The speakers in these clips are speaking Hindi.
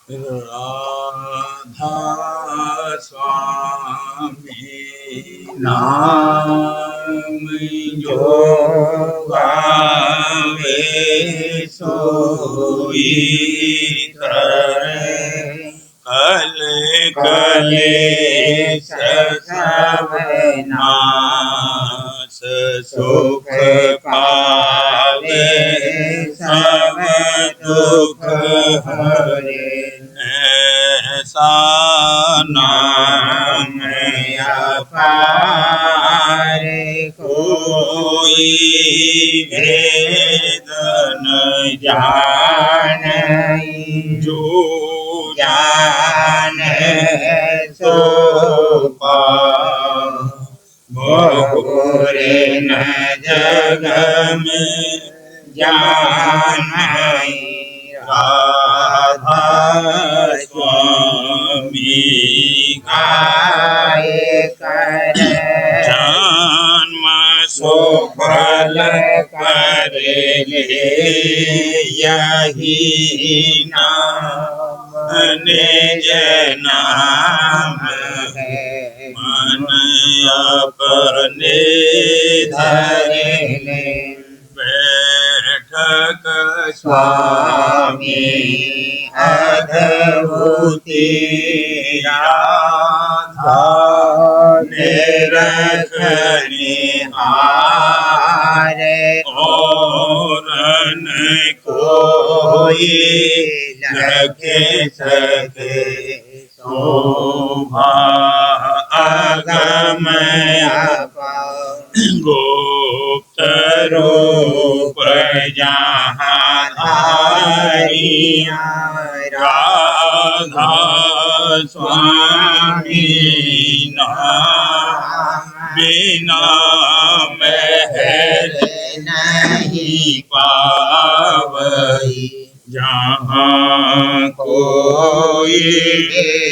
राधा स्वामी नाम जो गावे सोई तरे कल कलेश सब नाश सुख पावे सब दुख हरे ऐसा नाम अपार कोई भेद न जाने जो जाने सो पावे बहुरे न जग में जाने राधा स्वामी गाय कर जन्म सुफल कर ले यही नाम निज नाम है मन अपने धरे ले बैठक स्वामी अद्भुति राधा निरखनिहारे और न कोई लगे सके शोभा अगम गुप्त रूप जहाँ धारिया राधा स्वामी नाम बिना महल नहीं पावई जहाँ कोई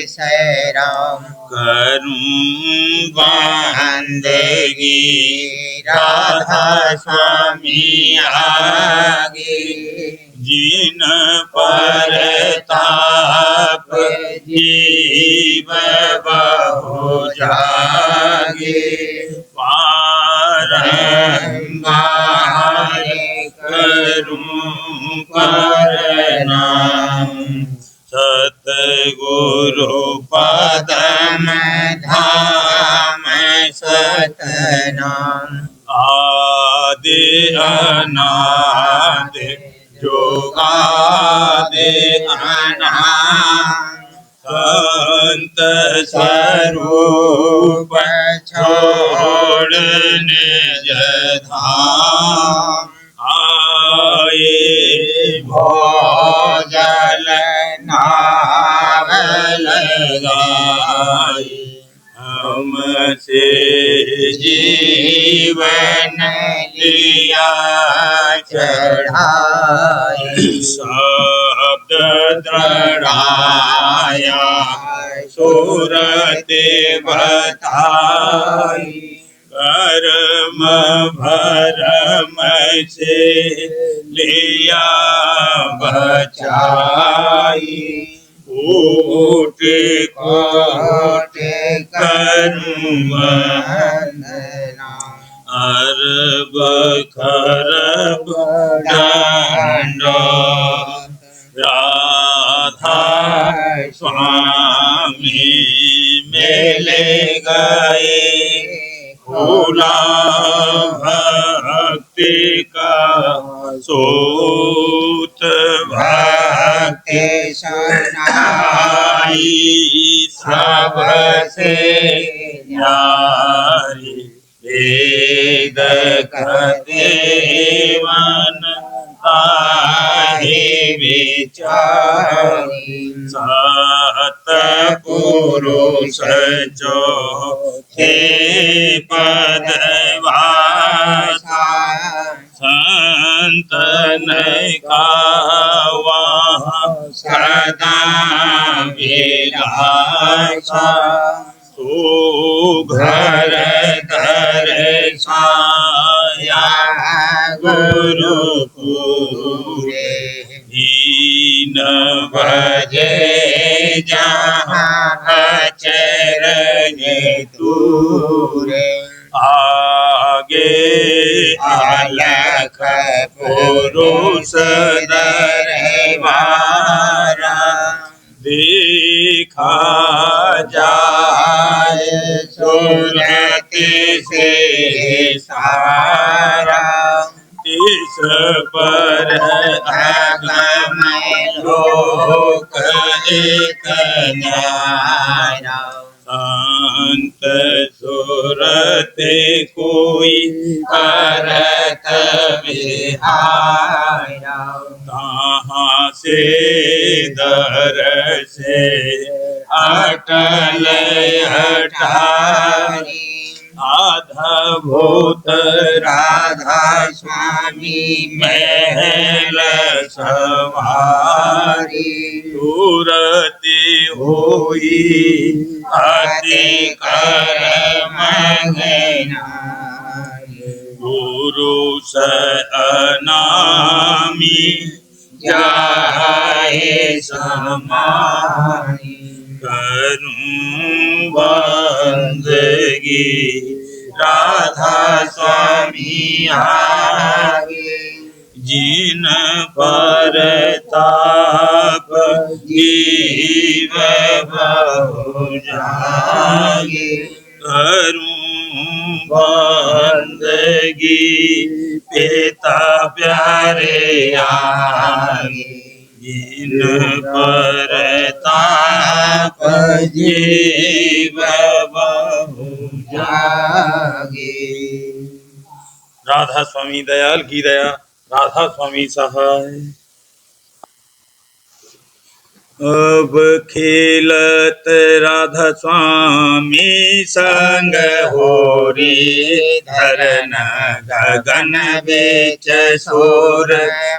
सैराम करूं बंदगी राधा स्वामी आगे जिन पर ताप जीव बहु जागे बारंबार करूं प्रणाम सतगुरु पदम धाम सतनाम आदि अनादि जोगादि अनादि संत स्वरूप छोड़ निज धाम आए भोजल नावल गाई हमसे जीवन लिया चढ़ाई शब्द दृढ़ाया सूरत बताई कर्म भरम से लिया बचाई कोट कोट करूं वंदना अरब खरब दंडोत राधा स्वामी मिले गए खुला भक्ति का सूत भक्ति सनाई सबसे न्यारी वेद देवन ताहि विचारी सतपुरुष चौथे पदवासा संतन का वहाँ सदा विलासा सुघर दर्शाया गुरु पूरे दीन भजे जहाँ अचरज तूरे आगे अलख पुरुष दरबारा देखा जाए सुरति से सारा इस पर अगम लोक एक न्यारा संत सुरते कोई करत विहारा कहाँ से दर से अटल अटारी आधाभूत राधा स्वामी महल सवारी सूरति होई अति कर्म गुरु अनामी जाए समानी करूं बंदगी राधा स्वामी आगे जिन पर ताप जीव बहु जागे करूं बंदगी पिता प्यारे आगे जिन पर ताप जीव बहु जागे। राधा स्वामी दयाल की दया, राधा स्वामी सहाय। अब खेलत राधा स्वामी संग होरी धरन गगन बेच सोर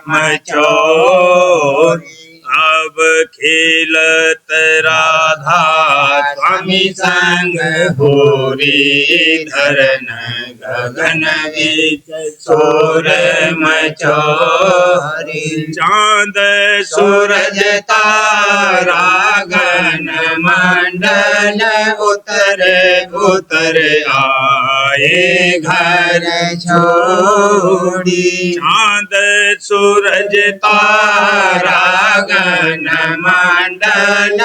मचोर अब खेलत राधा स्वामी संग होरी धरन गगन बेच सोर मचोरी चांद सूरज तारा गन मंडल उतर उतर आए घर छोड़ी चांद सूरज तारा गन मंडल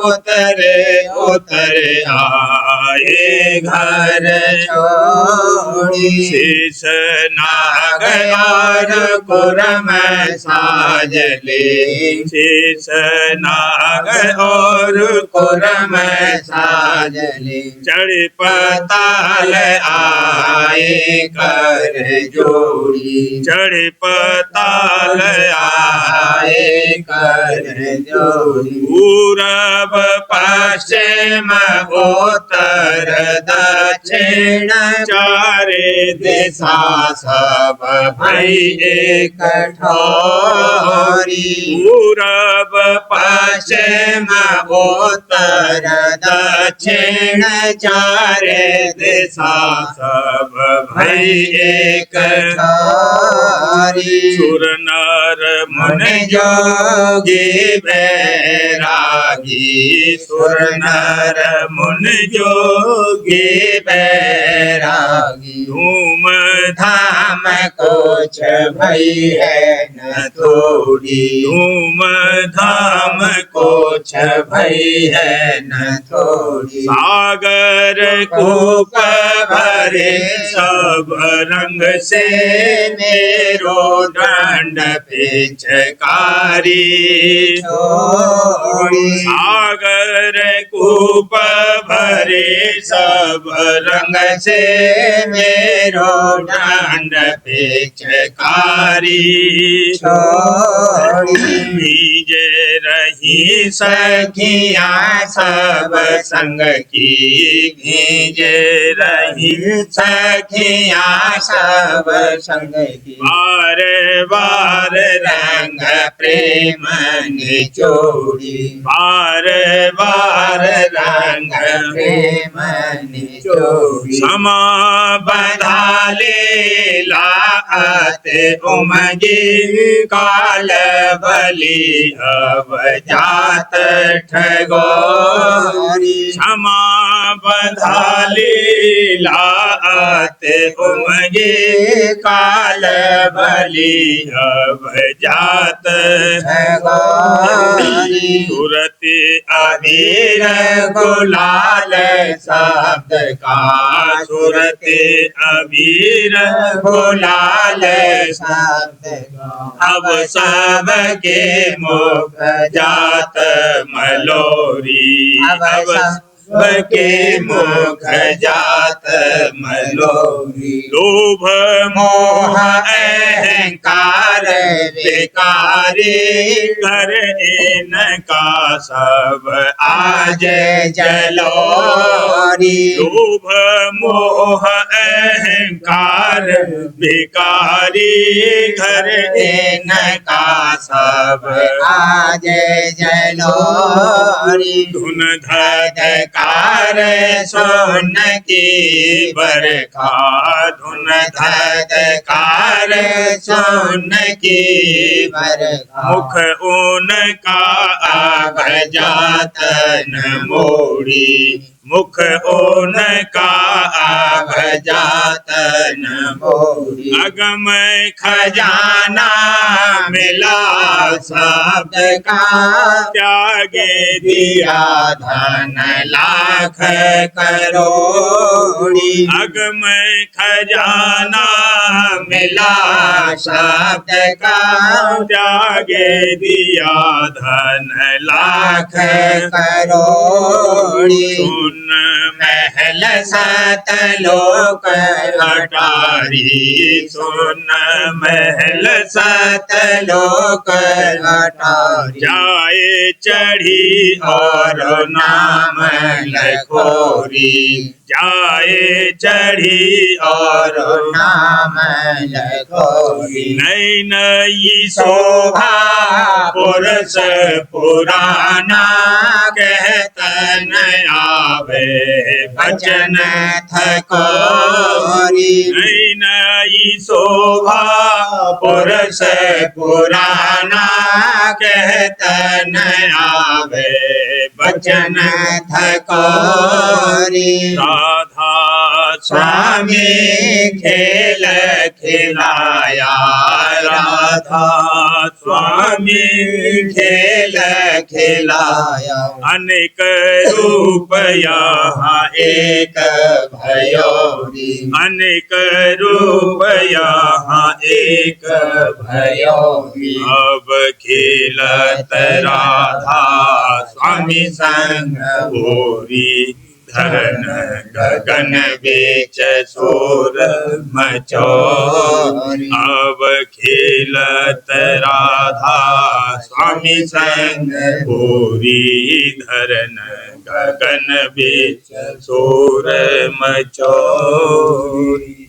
उतर उतर आए घर छोड़ी शेष नाग और कुरम साजले शेष नाग और कुरम साजले चढ़ पताल आए कर जोड़ी चढ़ पताल आए कर जोड़ी पूरब पश्चिम उत्तर दक्षिण चारे दिशा सब भई एक ठोरी पूरब पश्चिम उत्तर दक्षिण चारे दिशा सब भई एक ठोरी सुर नर मुनि जोगी बैरागी सुर नर मुनि जोगी बैरागी धूम धाम कुछ भई है न थोड़ी धूम धाम कुछ भई है न थोड़ी सागर कूप भरे सब रंग से मेरो दंड पिचकारी छोड़ी सागर कूप भरे सब रंग से मेरो दंड पिचकारी छोड़ी भीजे रही सखियां सब संग की भीजे रही सखियां सब संग की बार बार रंग प्रेम निचोड़ी बार बार रंग प्रेम निचोड़ी समा बधा लीला उमगी काल बली अब जात ठगोरी क्षमा बधाली लाते उमगे काल बली अब जात ठगोरी सुरति अबीर गुलाल शब्द का सुरति अबीर गुलाल शब्द अब सबके मुख जात मलोरी अब सबके मुख जात मलोरी लोभ मोह अहंकार विकारी कर इनका सब आज जलोरी लोभ मोह अहंकार विकारी घर इनका सब आज जलोरी धुन धधकार सोन की बरखा धुन धधकार सोन की बरखा मुख उनका आग जातन मोड़ी मुख उनका आग जातन मोड़ी अगम खजाना मिला शब्द का त्यागे दिया धन लाख करोड़ी अगम खजाना मिला शब्द का त्यागे दिया धन लाख करोड़ी महल सत लोक अटारी सुन महल सत लोक अटारी जाए चढ़ी और नाम लखोरी जाए चढ़ी और नाम लखोरी नई नई शोभा पुरुष पुराना कहतन आवे बचन थकोरी नई नई शोभा पुरुष पुराना कहतन आवे बचन थकोरी राधा स्वामी खेल खिलाया राधा स्वामी खेल खिलाया अनेक रूप यहाँ एक भयोरी अनेक रूप यहाँ एक भयोरी अब खेलत राधा स्वामी संग होरी धरन गगन बेच शोर मचोरी अब खेलत राधा स्वामी संग होरी धरन गगन बेच शोर मचोरी।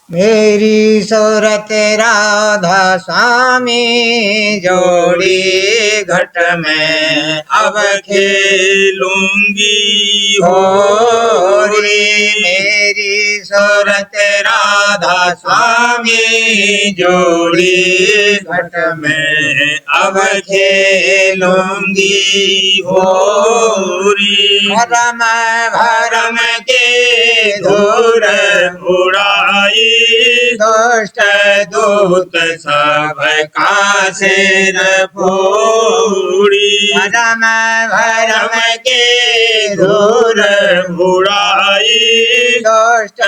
मेरी सूरत राधा स्वामी जोड़ी घट में अब खेलूंगी होरी मेरी सूरत राधा स्वामी जोड़ी घट में अब खेलूंगी होरी भरम भरम के धूर उड़ाई दुष्ट दूत सब का सिर फोड़ी भरम भरम के धूर उड़ाई दुष्ट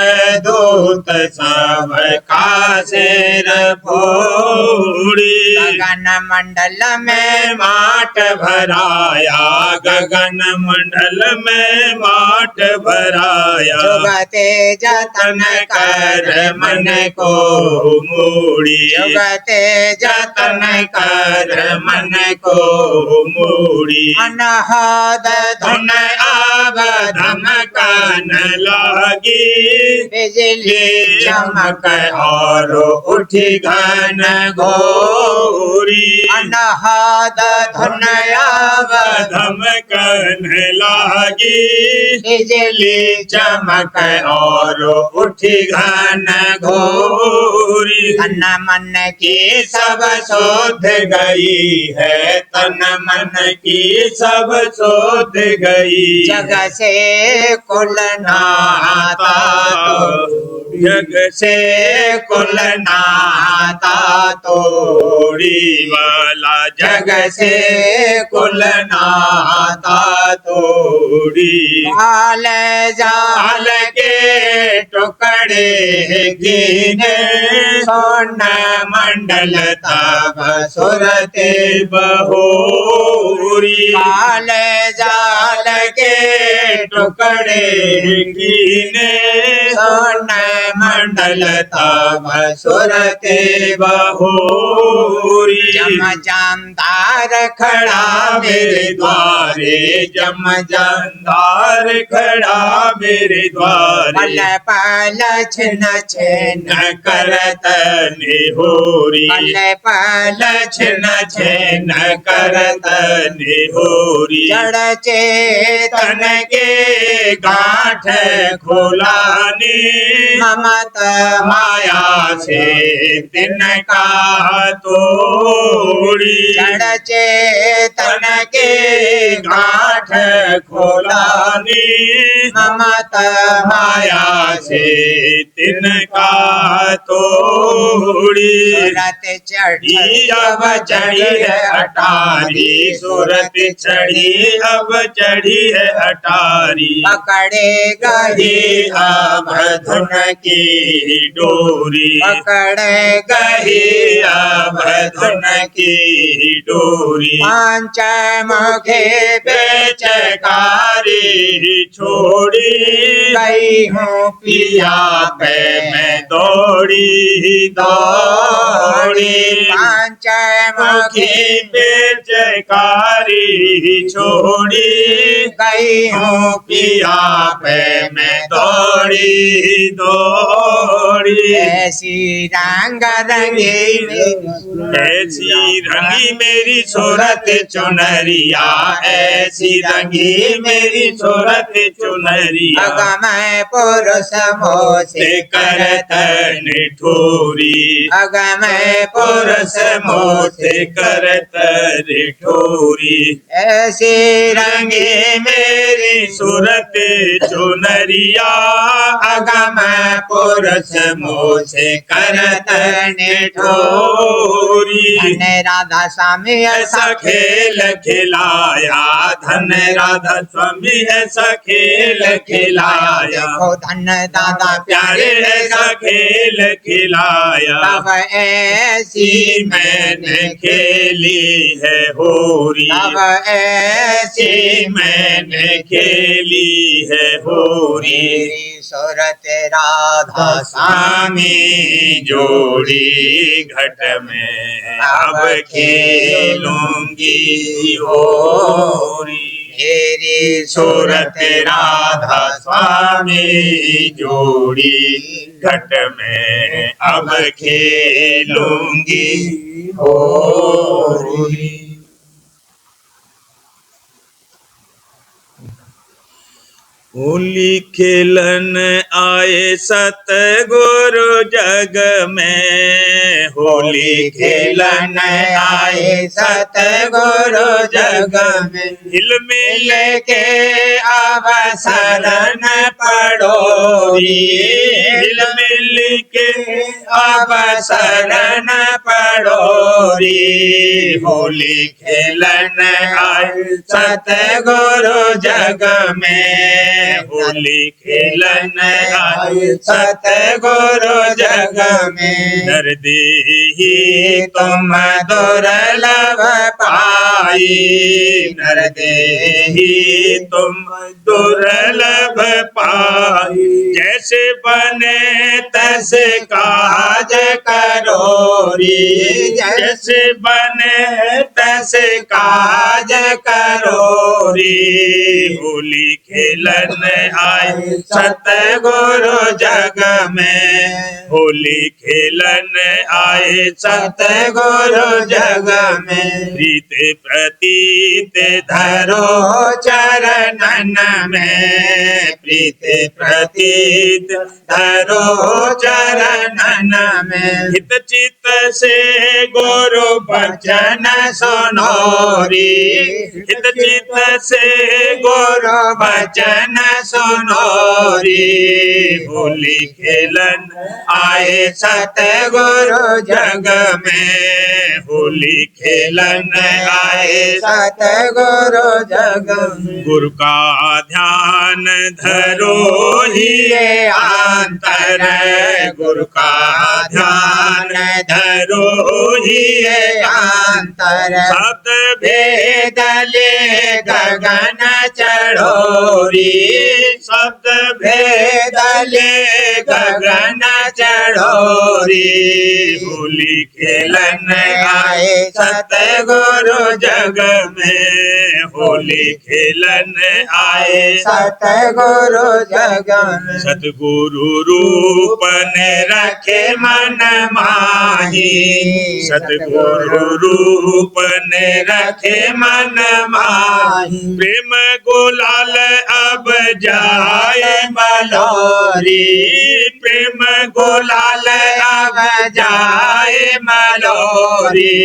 दूत सब का सिर फोड़ी गगन मंडल में माट भराया गगन मंडल में माट भराया जुगते जतन कर मन को मूड़ी जुगते जतन कर मन को मूड़ी अनहद धन आब धमकन लागी बिजली चमक और उठी घन घोरी अनहद धन आब धमकन चमकन लागी, बिजली चमक और उठी घन घोरी। तन मन की सब शोध गई है, तन मन की सब शोध गई, जग से कुल नाता जग से कुल नाता तोड़ी वाला जग से कुल नाता तोड़ी। काल जाल के टुकड़े गिने, सोन मंडल तब सुरते बहोरी। काल जाल के टुकड़े गिने सोन मंडल तब सुरते बहोरी। जम जानदार खड़ा मेरे द्वारे, जम जानदार खड़ा मेरे द्वारे, पल पल छिन छिन करत निहोरी, पल पल छिन छिन करत निहोरी। जड़ चेतन के गांठ खोलानी, ममत माया से तिनका तोड़ी। जड़ चेतन के गांठ खोलानी, ममत माया से तिनका तोड़ी। सूरत चढ़ी अब चढ़ी है अटारी, सूरत चढ़ी अब चढ़ी है अटारी। पकड़े गही अब धुन की डोरी, पकड़े गही अब धुन की डोरी। पांच मुखे बेचकारी छोड़ी, गई हूँ पिया पे मैं दौड़ी दौड़ी। पांच मुखी मुखे बेचकारी छोड़ी, गई हूँ पिया पे मैं दौड़ी दौड़ी। ऐसी रंग रंगी ऐसी रंगी मेरी सूरत चुनरिया, ऐसी रंगी मेरी सूरत चुनरिया। अगम पुरुष मोसे करत निठोरी, अगम पुरुष मोसे करत निठोरी। ऐसी रंगी मेरी सूरत चुनरिया, अगम पुरुष मोसे करत निठोरी। धन राधा स्वामी ऐसा खेल खिलाया, धन राधा स्वामी ऐसा खेल खिलाया। देखो धन दादा प्यारे ऐसा खेल खिलाया, तब ऐसी मैंने खेली है होरी। तब ऐसी मैंने खेली है होरी। मेरी सूरत राधा स्वामी जोड़ी घट में अब खेलूंगी होरी। मेरी सूरत राधा स्वामी जोड़ी घट में अब खेलूंगी होरी। होली खेलन आए सतगुरु जग में, होली खेलन आए सतगुरु जग में। हिल मिल के अवसरन पड़ोरी, हिल मिल के अवसरन पड़ोरी। होली खेलन आए सतगुरु जग में, होली खेलन आए सतगुरु जग में। दर्दी ही तुम दुर्लभ पाई, दर्दी ही तुम दुर्लभ पाई। जैसे बने तैसे काज करोरी, जैसे बने तैसे काज करोरी। होली खेलन आए सतगुरु जग में, होली खेलन आए सतगुरु जग में। प्रीत प्रतीत धरो चरणन में, प्रीत प्रतीत धरो चरणन में। हित चित से गुरु बचन सुनोरी, हित चित से गुरु बचन सुनोरी। होली खेलन आए सतगुरु जग में, होली खेलन आए सतगुरु जग में। गुरु का ध्यान धरो ही अंतर, गुरु का ध्यान धरो ही अंतर। शब्द भेद ले गगन चढ़ोरी, शब्द भेद ले गगन चढ़ोरी। होली खेलन आए सतगुरु जग में, होली खेलन आए सतगुरु जग में। सतगुरु रूप ने रखे मन माही, सतगुरु रूप ने रखे मन माही। प्रेम गुलाल अब जाए मलोरी, प्रेम गुलाल अब जाए मलोरी।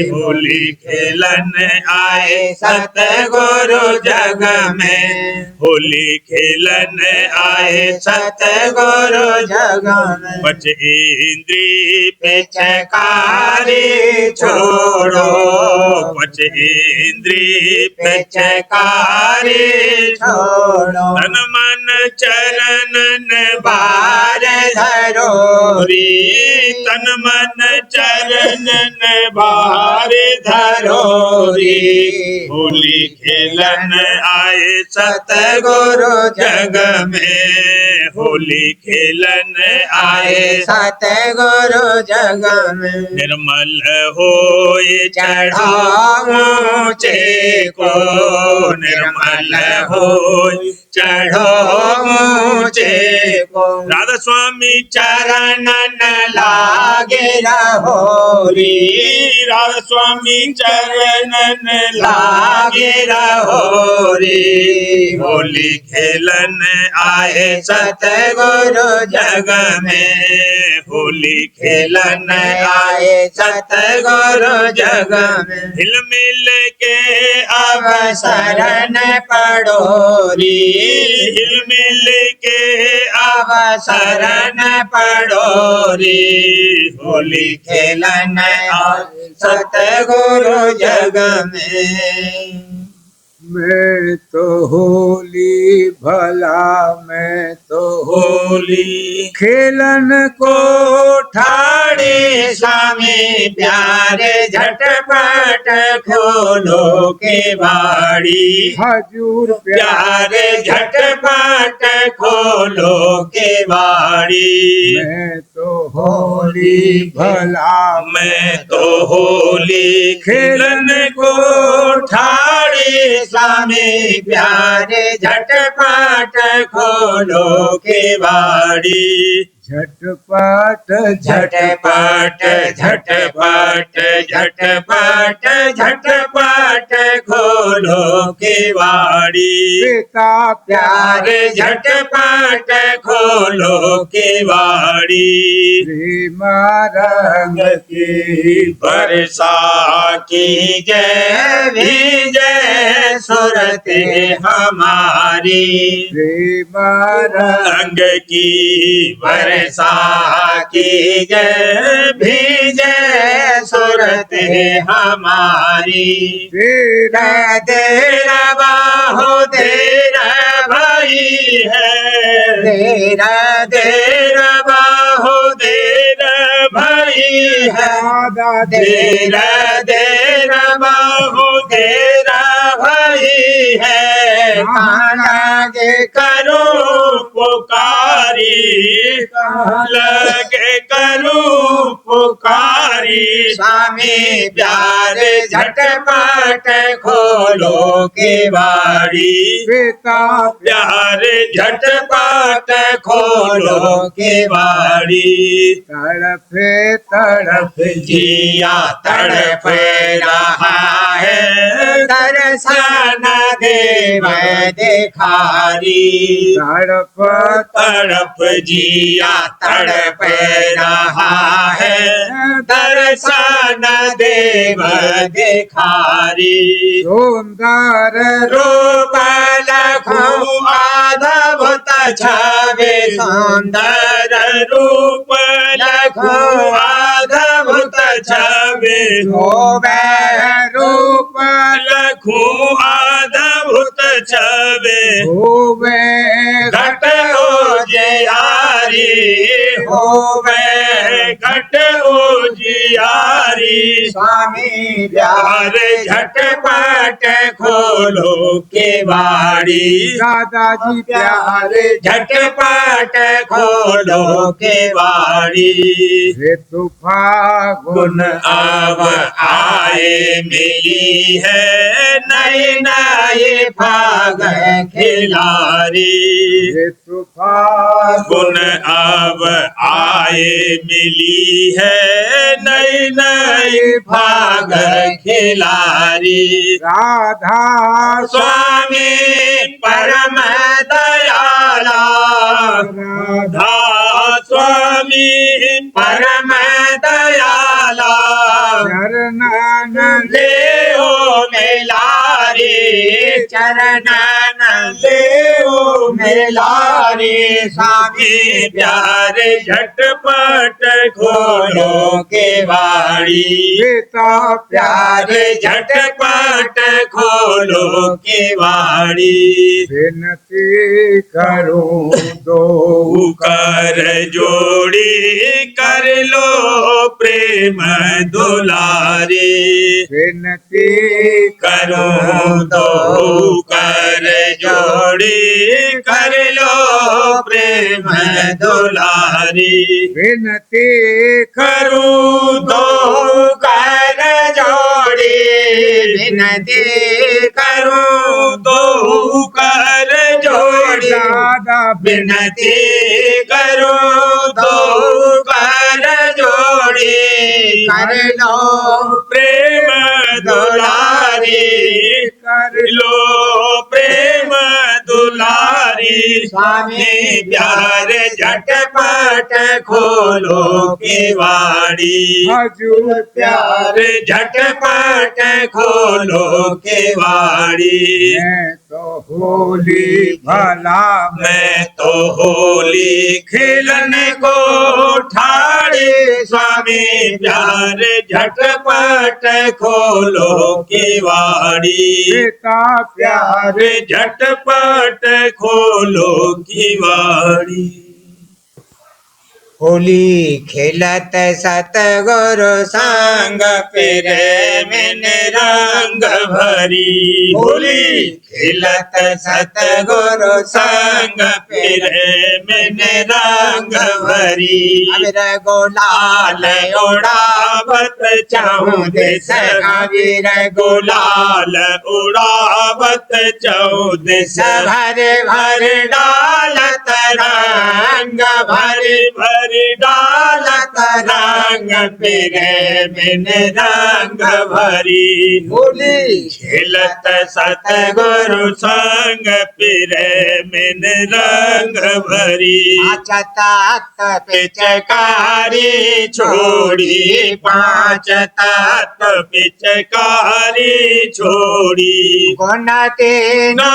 होली खेलन आए सतगुरु जग में, होली खेलन आए सतगुरु जग में। बच इंद्री पिचकारी छोड़ो, बच इंद्री पिचकारी छोड़ो। तन मन चरणन बार धरोरी, तन मन चरणन बार धरोरी। होली खेलन आए सतगुरु जग में, होली खेलन आए सतगुरु जग में। निर्मल होए चढ़ाओ ऊंचे को, निर्मल होए चढ़ो ऊंचे को। राधा स्वामी चरणन लागे रहोरी, राधा स्वामी चरणन लागे रहोरी। होली खेलन आए सतगुरु जग में, होली खेलन आए सतगुरु जग में। हिल मिल के अब शरण पड़ोरी, हिल मिल के अब शरण पड़ोरी। होली खेलन आए सतगुरु जग में। मैं तो होली भला, मैं तो होली खेलन को ठाड़े स्वामी प्यारे झटपट खोलो के बाड़ी। हजूर प्यारे झटपट खोलो के बाड़ी। मैं तो होली भला, मैं तो होली खेलन को ठाड़े स्वामी प्यारे झटपट खोलो के बाड़ी। झटपट झटपट झटपट झटपट झटपट खोलो के बाड़ी। पिता प्यारे झटपट खोलो के बाड़ी। प्रेम रंग की वर्षा की जय भी जय सुरते हमारी। प्रेम रंग रंग की वर्षा की जय भी जय सुरते हमारी। तेरा तेरा बाहो तेरा भाई है, तेरा बाहो तेरा भाई है। तेरा बाहो तेरा भाई है। लगे करो पुकारी, लगे करो पुकारी। प्यारी स्वामी प्यारे झटपट खोलो केवाड़ी पिता प्यारे झटपट खोलो केवाड़ी तड़पे तड़प जिया तड़प रहा है दर्शन देव देखारी तड़प तड़प जिया तड़प रहा है दर्शन देव देखारी सुंदर रूप लखु अद्भुत छवि सुंदर रूप लखु अद्भुत छवि होवे रूप लखु अद्भुत छवि होवे घट उजियारी होवे घट उजियारी स्वामी प्यार झटपट खोलो केवाड़ी दादाजी प्यारे झटपट खोलो केवाड़ी ऋतु फागुन गुण अब आए मिली है नई नई फाग खिलारी ऋतु फागुन गुण अब आए मिली है नई नई फाग खिलारी राधा स्वामी परम दयाला राधा स्वामी परम दयाला चरणन ले ओ मेलारी चरणन ले ओ मेलारी स्वामी प्यारे झटपट खोलो केवाड़ी पिता प्यारे झटपट खोलो केवाड़ी विनती करूं दो कर जोड़ी कर लो प्रेम दुलारी विनती करो दो कर जोड़ी कर लो प्रेम दुलारी विनती करूं दो कर जोड़ी विनती करूं दो कर जोड़ी दादा विनती करूं दो कर जोड़ी कर लो प्रेम दुलारी कर लो प्रेम दुलारी स्वामी प्यारे झटपट खोलो केवाड़ी हजूर प्यार प्यारे झटपट खोलो केवाड़ी मैं तो होली भला मैं तो होली खेलने को ठाड़ी स्वामी प्यारे झटपट खोलो केवाड़ी पिता प्यार प्यारे झटपट खोलो केवाड़ी होली खेलत सतगुरु संग फिरे में रंग भरी होली खेलत सतगुरु संग फिरे में रंग भरी अबीर गुलाल उड़ावत चौदिस अबीर गुलाल उड़ावत चौदिस भर भर डालत रंग भर भर डालत रंग फिरे में रंग भरी होली खेलत सतगुरु संग फिरे में रंग भरी पाँच पिचकारी छोड़ी पाँच तत्व पिचकारी छोड़ी गुणती न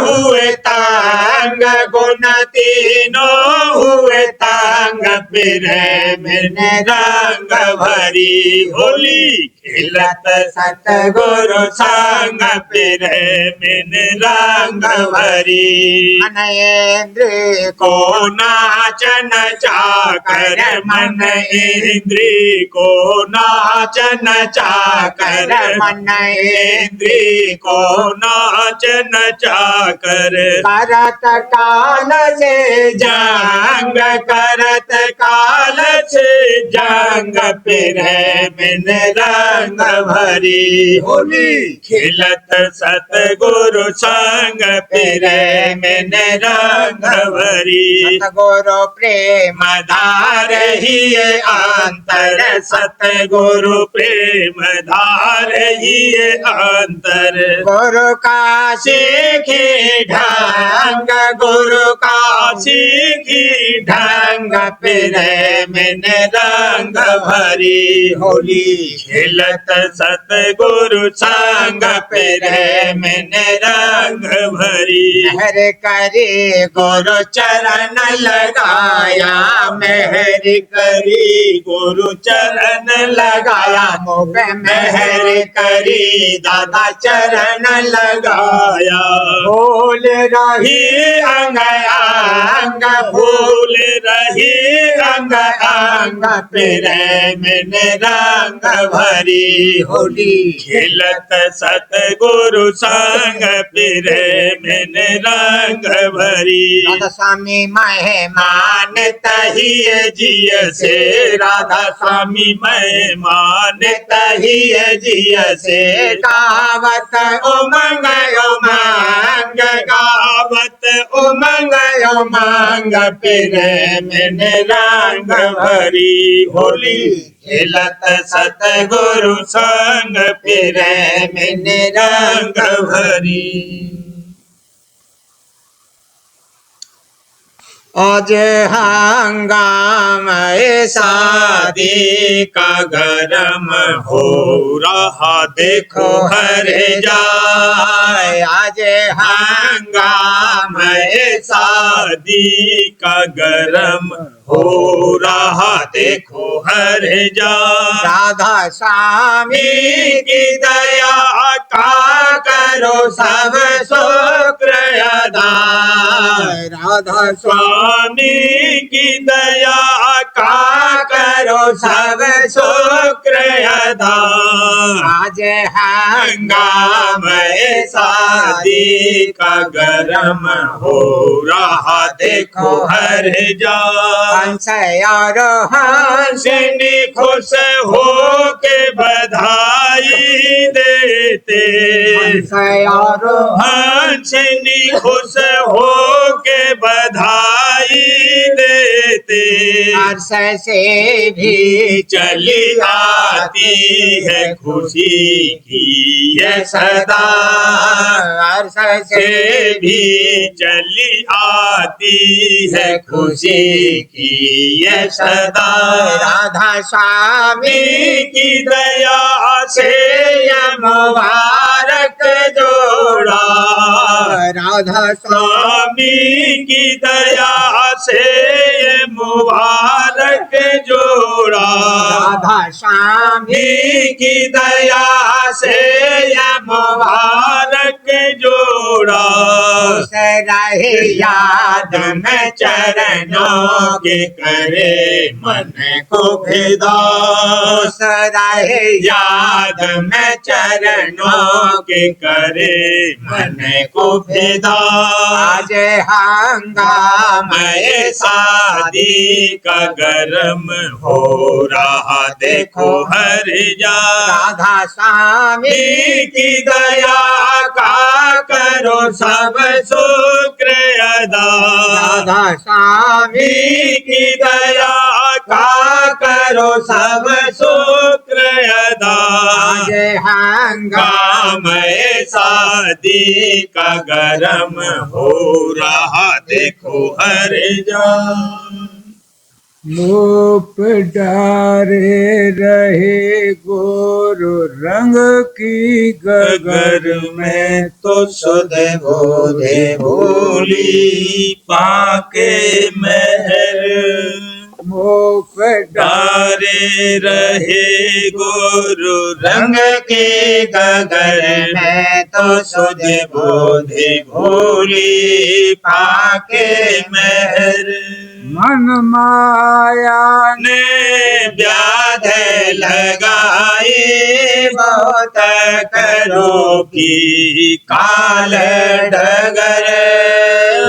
हुए तंग गुणती न हुए तंग फिरे में रंग भरी होली खिलत सतगुरु संग फिरे बिन रंग भरी मन इंद्र को नाचन चाकर मन इंद्री को नाचन चाकर मन इंद्री को नाचन चाकर करत काल से जंग करत काल से जंग फिरे बिन रंग भरी होली खिलत सतगुरु संग फिरे बिन रंग भरी सतगुरु प्रेम धार ही अंतर सतगुरु प्रेम धार ही अंतर गुरु का सीखी ढंग गुरु का सीखी ढंग फिरे बिन रंग भरी होली खिलत सतगुरु संग फिरे बिन रंग भरी मेहर करी गुरु चरण लगाया मेहर करी गुरु चरण लगाया मुख मेहर करी दादा चरण लगाया भूल रही अंग अंग भूल रही अंग अंग फिरे बिन रंग भरी होली खिलत सतगुरु संग फिरे बिन रंग भरी राधा स्वामी मेहमान तहिए जिय से राधा स्वामी मेहमान तहिए जिय से गावत उमंग उमंग गावत उमंग उमंग फिरे बिन रंग भरी होली खिलत सतगुरु संग फिरे बिन रंग भरी आज हंगाम शादी का गरम हो रहा देखो हर जाए आज हंगाम शादी का गरम हो रहा देखो हर जाए राधा स्वामी की दया का करो सब शुक्र अदा राधा स्वामी की दया का करो सब शुक्र अदा आज हंगाम शादी का गरम हो रहा देखो हर जा हंस और हंसनी खुश हो के बधाई देते हंस और हंसनी खुश हो के बधाई देते हर्ष से भी चली आती है खुशी की ये सदा हर्ष से भी चली आती है खुशी की ये सदा राधा स्वामी की दया से ये मुबारक जोड़ा राधा स्वामी की दया से ये मुबारक जोड़ा राधा स्वामी की दया से ये मुबारक जोड़ा रहे याद में चरणों के करे मन को भेदा रहे याद में चरणों के करे मन को भेदा आज हंगाम शादी का गरम हो रहा देखो हर जा राधा स्वामी की दया का करो सब शुक्र अदा राधा स्वामी की दया का करो सब शुक्र अदा आज हंगाम शादी का गरम हो रहा देखो हर जा लोप डारे रहे गोरु रंग की गगर में तो सुध बोधे भोली पाके महर मुख डारे रहे गुरु रंग के गगर में तो सुध बोध भूली पाके महर मन माया ने व्याध लगाए बहुत करो की काल डगर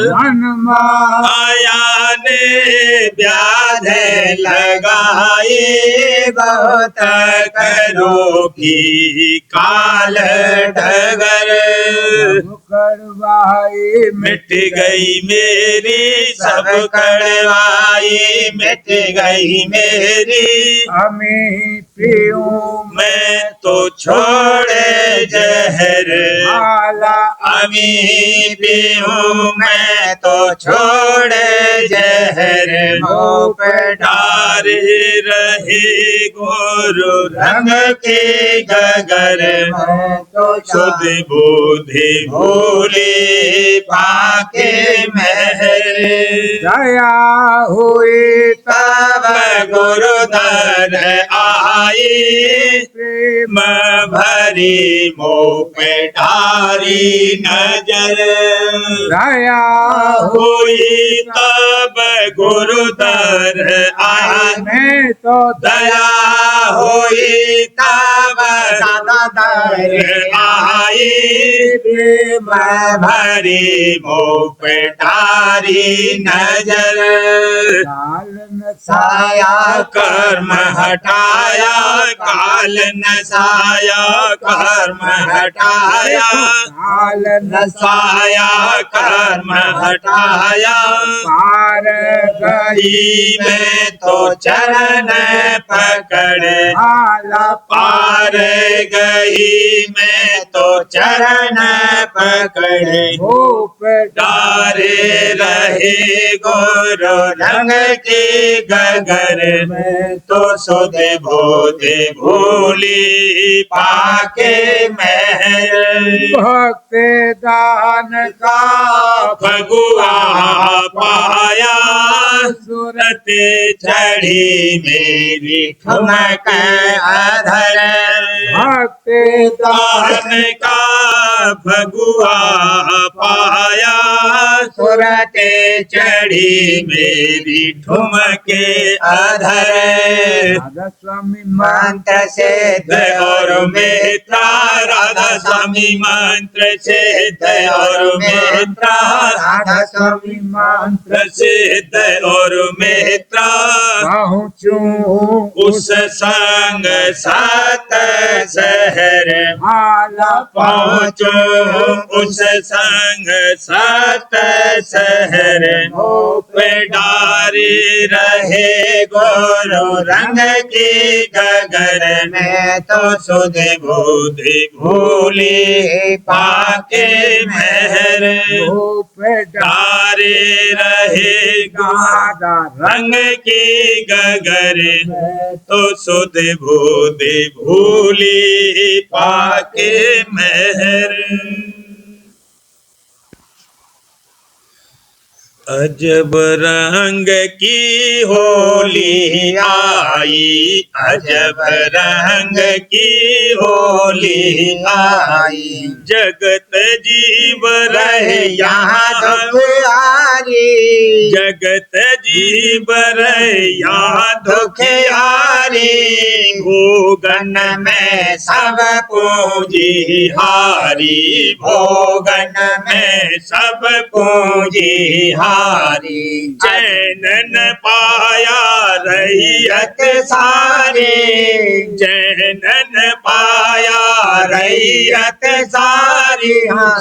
मन माया आया ने व्याध लगाए बहुत करो की काल डगर करवाई मिट गई मेरी सब कड़वाई मिट गई मेरी हमें पीऊं मैं तो छोड़े जहर माला अमी पीऊं मैं तो छोड़े जहर मुँह पे डारे रहे गुरु रंग के गगर मैं तो शुद्ध बुद्धि भूले पाके महर दया हुई तब गुरुदर आई प्रेम भरी मुँह पे डारी नजर दया हुई तब गुरुदर आई मैं तो दया हुई तब दादादर आई प्रेम भरी मुँह पे डारी नजर काल न साया कर्म हटाया काल नसाया कर्म हटाया काल न नसाया कर्म हटाया पार गई गई में तो चरण पकड़ माला पार गई में तो चरण पकड़े मुख डारे रहे गुरु रंग के गगर में तो सुध बोध भूली पाके महर भक्त दान का फगुआ पाया सुरत सूरत चढ़ी मेरी ठुमक अधर भक्त दान दान का फगुआ पाया सूरत चढ़ी मेरी ठुमके अधर राधा स्वामी मंत्र सिद्ध और मित्रा राधा स्वामी मंत्र सिद्ध और मित्रा राधा स्वामी मंत्र सिद्ध और मित्रा पहुँचूं उस संग सत शहर माला पहुँचो उस संग सत शहर पे डारे रहे गुरु रंग के गगर में तो सुध बुध भूली पाके महर रूप डारे रहे गादा रंग के गगर तो सुध बुध भूली पाके महर अजब रंग की होली आई अजब रंग की होली आई जगत जीव रहे यहाँ दुखियारी जगत जीव रहे यहाँ दुखियारी भोगन में सब पूजी हारी भोगन में सब पूजी हारी चैनन पाया रैयत सारी चैनन पाया रैयत सारी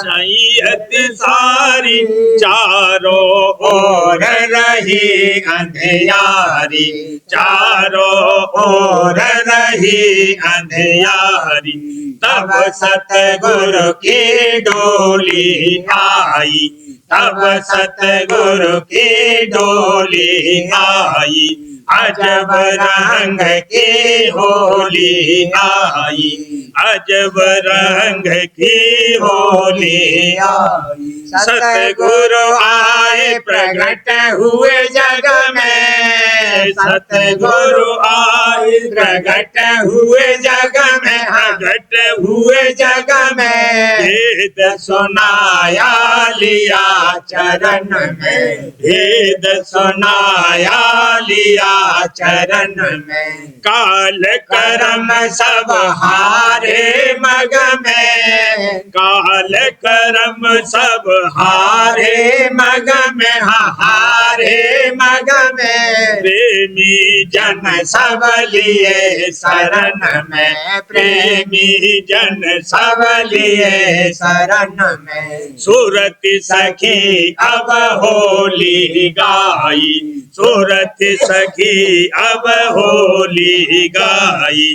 रैयत सारी चारों ओर रही अंधियारी चारों ओर रही अंधियारी तब सतगुरु की डोली आई तब सतगुरु की डोली आई अजब रंग की होली आई अजब रंग की होली आई सतगुरु आए प्रकट हुए जग में में सतगुरु आए, प्रगट हुए जग में, प्रगट हुए जग में, वेद सुनाया लिया चरण में, वेद सुनाया लिया चरण में। काल कर्म सब हारे मग में, काल कर्म सब हारे मग में, हारे मग में, प्रेमी जन सब लिए शरण में, प्रेमी जन सब लिए शरण में। सुरति सखी अब होली गाई, सुरति सखी अब होली गाई,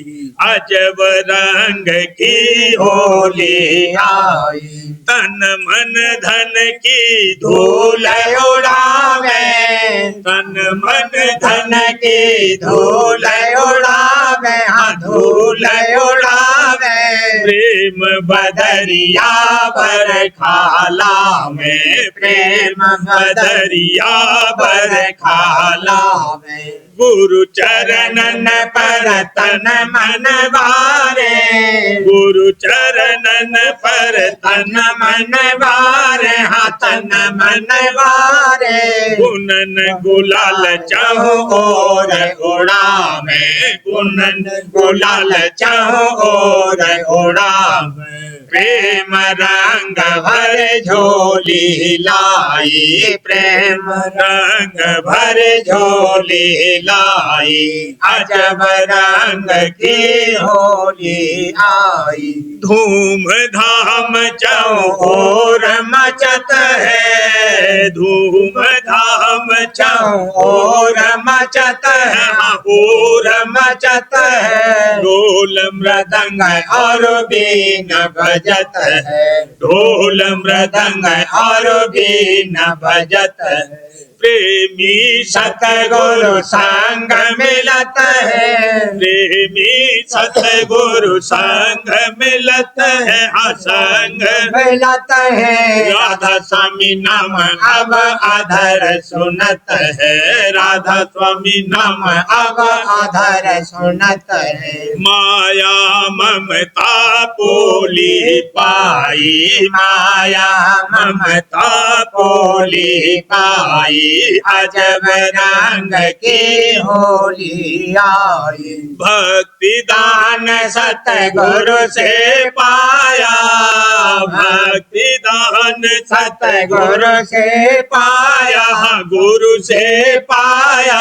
अजब रंग की होली आई। तन मन धन की धूल उड़ावे, तन मन धन की धूल उड़ावे, हाँ धूल उड़ावे, प्रेम बदरिया भर खाला में, प्रेम बदरिया भर खाला में। गुरु चरणन पर तन मन वारे, गुरु चरणन पर तन मन वारे, हाँ तन मन वारे, गुनन गुलाल चाहो और उड़ावे, गुनन गुलाल चाहो और उड़ावे। प्रेम रंग भर झोली लाई, प्रेम रंग भर झोली लाई, अजब रंग की होली आई। धूम धाम चौर मचत है, धूम धाम चौर मचत है, और मचत है, ढोल मृदंग और बीन बजत है, ढोल मृदंग और बीन बजत है। प्रेमी सतगुरु संग मिलत है, प्रेमी सतगुरु संग मिलत है, संग मिलत है। राधा स्वामी नाम अब अधर सुनत है, राधा स्वामी नाम अब अधर सुनत है। माया ममता पोली पाई, माया ममता पोली पाई, अजब रंग की होली आई। भक्ति दान सतगुरु से पाया, भक्ति दान सतगुरु से पाया, गुरु से पाया,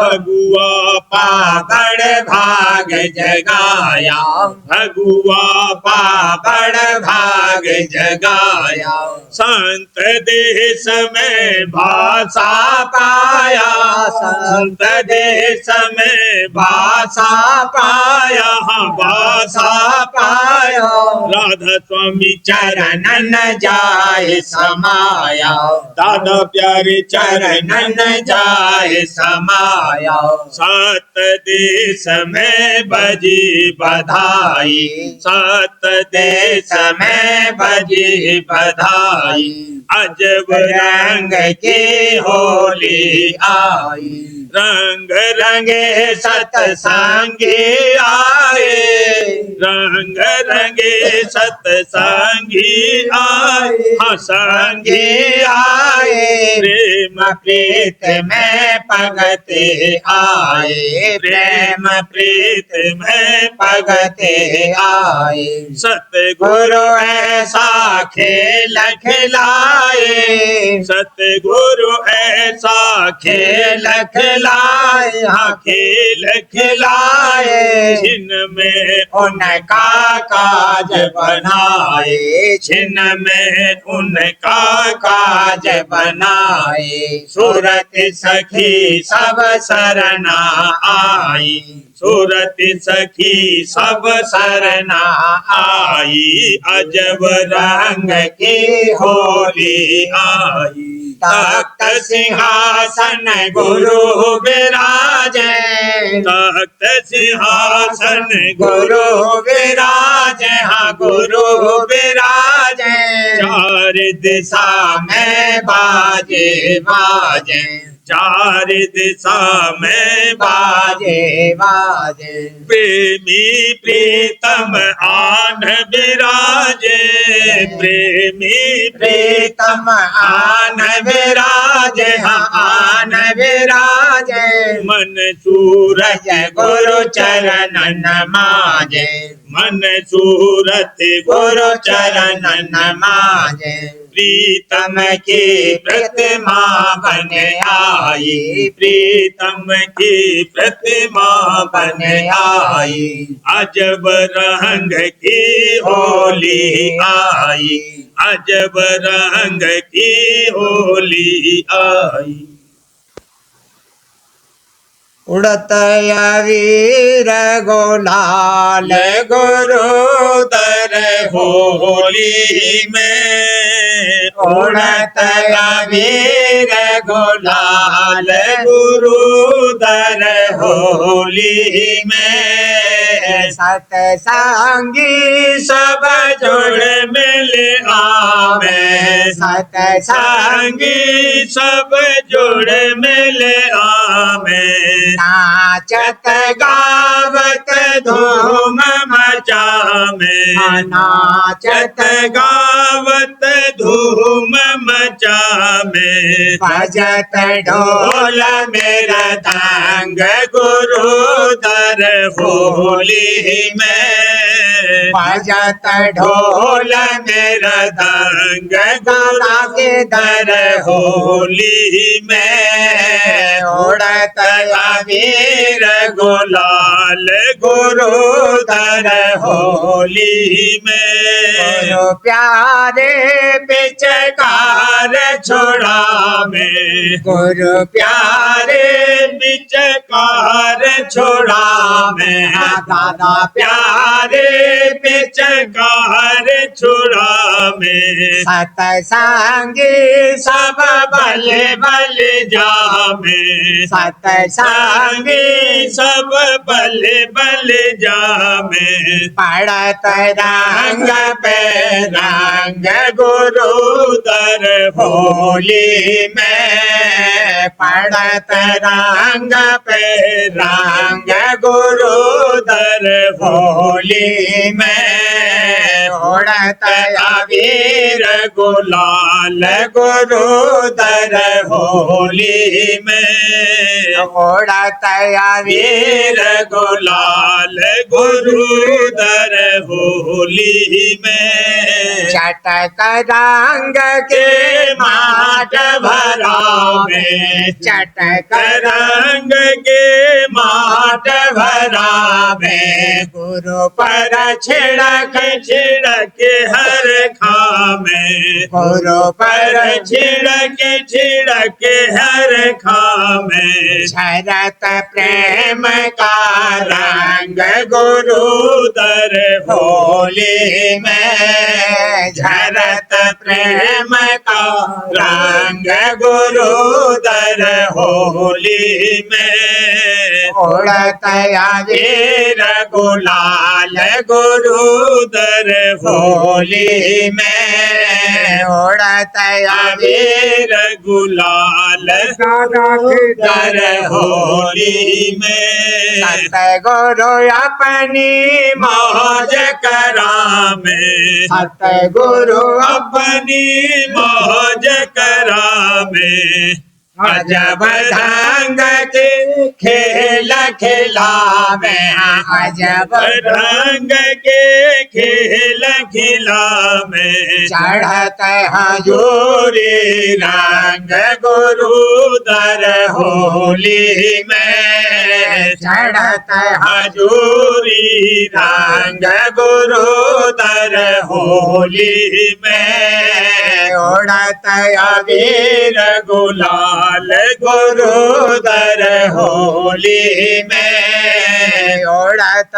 भगुआ पापड़ भाग जगाया, भगुआ पापड़ भाग जगाया। संत देश में भाषा पाया, संत देश में भाषा पाया, भाषा पाया। राधा स्वामी चरणन जाए समाया, दादा प्यारे चरणन जाए समाया। सात देश में बजी बधाई, सात देश में बजी बधाई, अजब रंग की होली आई। रंग रंगे सतसंगी आए, रंग रंगे सतसंगी आए, हाँ संगी आए। प्रेम प्रीत में पगते आए, प्रेम प्रीत में पगते आए। सतगुरु ऐसा खेल खिलाए, सतगुरु ऐसा खेल खिलाए, हाँ खेल खिलाए। जिनमें उनका काज बनाए, जिनमें उनका काज बनाए। सूरत सखी सब शरणा आई, सूरत सखी सब शरणा आई, अजब रंग की होली आई। तख्त सिंहासन गुरु विराजे, तख्त सिंहासन गुरु विराजे, हाँ गुरु विराजे। बाजे चार दिशा में बाजे बाजे चार दिशा में बाजे बाजे प्रेमी प्रीतम आन विराजे प्रेमी प्रीतम आन विराजे आन विराजे मन सूरज गुरु चरण नमाजे मन सूरत गुरु चरण नमाजे प्रीतम की प्रतिमा बन आई प्रीतम की प्रतिमा बन आई अजब रंग की होली आई अजब रंग की होली आई उड़त वीर गुलाल गुरु दर होली में उड़त वीर गुलाल गुरु दर होली में सतसंगी सब जुड़ मिल आवे सतसंगी सब जुड़ मिल आवे नाचत गावत धूम मचावे नाचत गावत धूम मचावे बजत ढोल मेरा तंग गुरु दर होली में बजत ढोल मेरा तंग गुरु के दर होली में उड़त वीर गुलाल गुरु दर होली में गुरु प्यारे पिचकार छुड़ावे गुरु प्यारे पिचकार छुड़ावे दादा प्यारे पिचकार छुड़ावे सतसंगी सब बल बल जावे सतसंगी सब बल बल जावे पड़त रंग पे रंग गुरु दर होली में पड़त रंग पे रंग गुरु दर होली में उड़त वीर गुलाल गुरु दर होली में उड़त वीर गुलाल गुरु दर होली में चटक रंग के माट भरावे चटक रंग के माट भरावे गुरु पर छिड़क छिड़क हर खामे गुरु पर छिड़क छिड़क हर खामे शरत प्रेम का रंग गुरु दर होली में झरत प्रेम का रंग गुरु दर होली में उड़त वीर गुलाल गुरु दर होली में उड़त वीर गुलाल दर होली में सत गुरु अपनी मौज करावे सत गुरु अपनी मौज करावे अजब ढंग के खेल खिलावे अजब ढंग के खेल खिलावे चढ़त हजूरी रंग गुरु दर होली में चढ़त हजूरी रंग गुरु दर होली में उड़त वीर गुलाल गुरु दर होली में उड़त